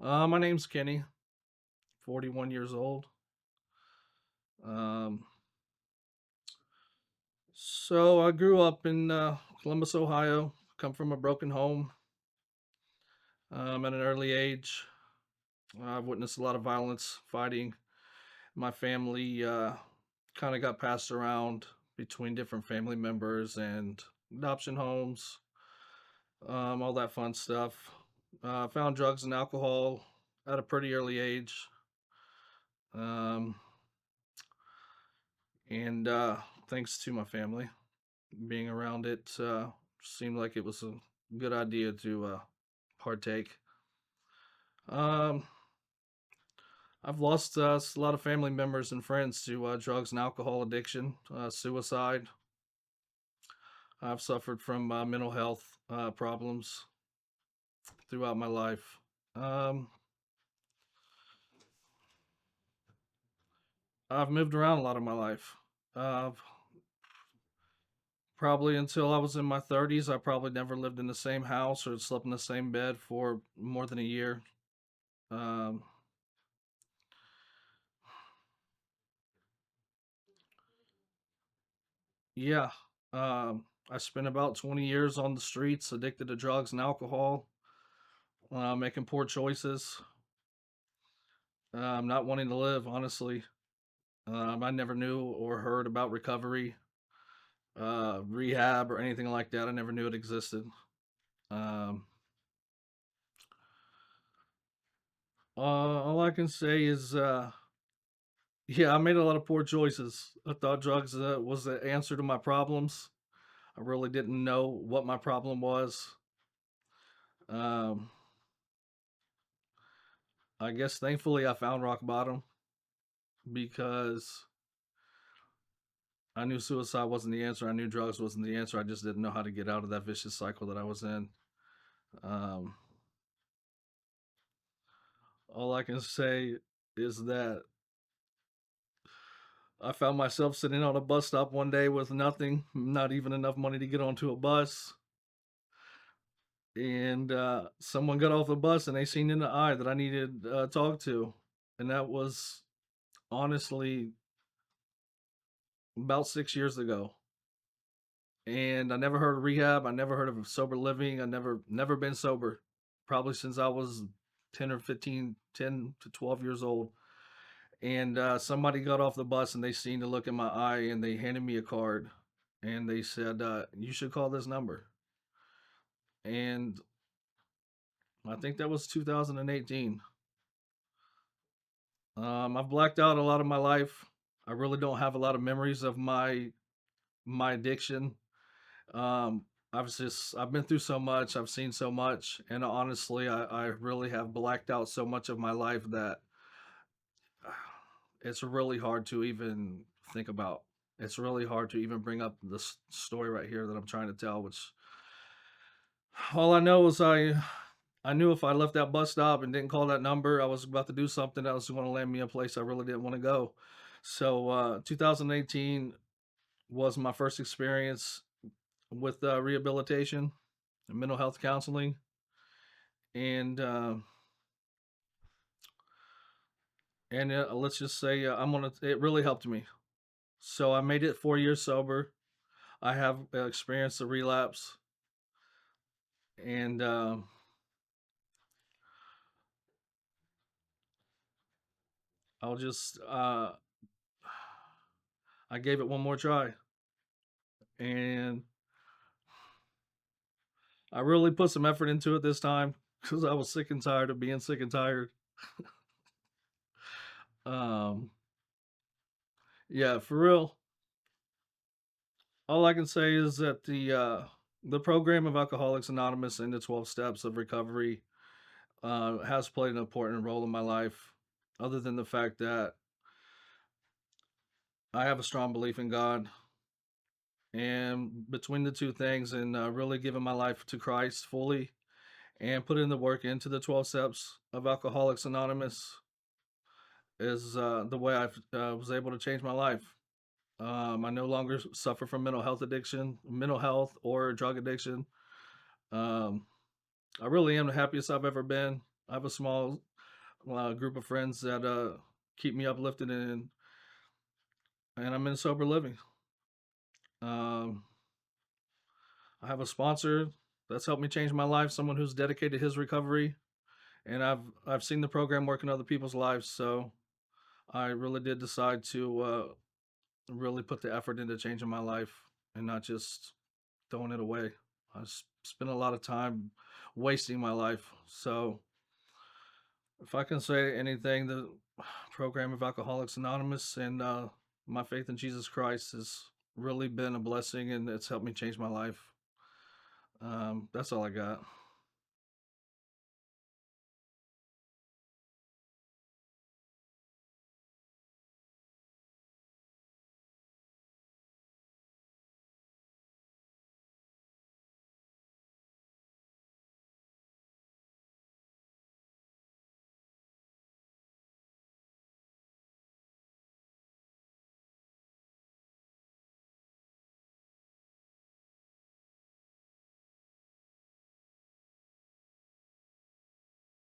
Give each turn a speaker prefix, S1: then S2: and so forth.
S1: My name's Kenny, 41 years old. Um, so I grew up in Columbus, Ohio. Come from a broken home at an early age. I've witnessed a lot of violence, fighting. My family kind of got passed around between different family members and adoption homes, all that fun stuff. Found drugs and alcohol at a pretty early age. Um, and Thanks to my family being around it seemed like it was a good idea to partake. Um, I've lost a lot of family members and friends to drugs and alcohol addiction, suicide. I've suffered from mental health problems throughout my life. Um, I've moved around a lot of my life. Uh, Probably until I was in my 30s, I probably never lived in the same house or slept in the same bed for more than a year. Um, Yeah. I spent about 20 years on the streets, addicted to drugs and alcohol, making poor choices, not wanting to live, honestly. I never knew or heard about recovery, rehab, or anything like that. I never knew it existed. Um, all I can say is, yeah, I made a lot of poor choices. I thought drugs was the answer to my problems. I really didn't know what my problem was. Um, I guess thankfully I found rock bottom because I knew suicide wasn't the answer. I knew drugs wasn't the answer. I just didn't know how to get out of that vicious cycle that I was in. Um, all I can say is that I found myself sitting on a bus stop one day with nothing, not even enough money to get onto a bus. And someone got off the bus and they seen in the eye that I needed talk to. And that was honestly about 6 years ago. And I never heard of rehab. I never heard of sober living. I never been sober, probably since I was 10 or 15, 10 to 12 years old. And somebody got off the bus and they seen the look in my eye and they handed me a card and they said, "You should call this number." And I think that was 2018. I've blacked out a lot of my life. I really don't have a lot of memories of my addiction. Um, I've been through so much, I've seen so much, and honestly, I really have blacked out so much of my life that it's really hard to even think about. It's really hard to even bring up this story right here that I'm trying to tell, which all I know is I knew if I left that bus stop and didn't call that number, I was about to do something that was going to land me a place I really didn't want to go. So, 2018 was my first experience with rehabilitation and mental health counseling, and let's just say I'm gonna. It really helped me. So I made it 4 years sober. I have experienced a relapse, and I'll just I gave it one more try, and I really put some effort into it this time because I was sick and tired of being sick and tired. Um, yeah, for real. All I can say is that the program of Alcoholics Anonymous and the 12 Steps of Recovery has played an important role in my life. Other than the fact that I have a strong belief in God, and between the two things, and really giving my life to Christ fully and putting the work into the 12 Steps of Alcoholics Anonymous is the way I was able to change my life. I no longer suffer from mental health or drug addiction. Um, I really am the happiest I've ever been. I have a small a group of friends that keep me uplifted, and I'm in sober living. Um, I have a sponsor that's helped me change my life, someone who's dedicated his recovery, and I've seen the program work in other people's lives. So I really did decide to really put the effort into changing my life and not just throwing it away. Spent a lot of time wasting my life. So if I can say anything, the program of Alcoholics Anonymous and my faith in Jesus Christ has really been a blessing, and it's helped me change my life. That's all I got.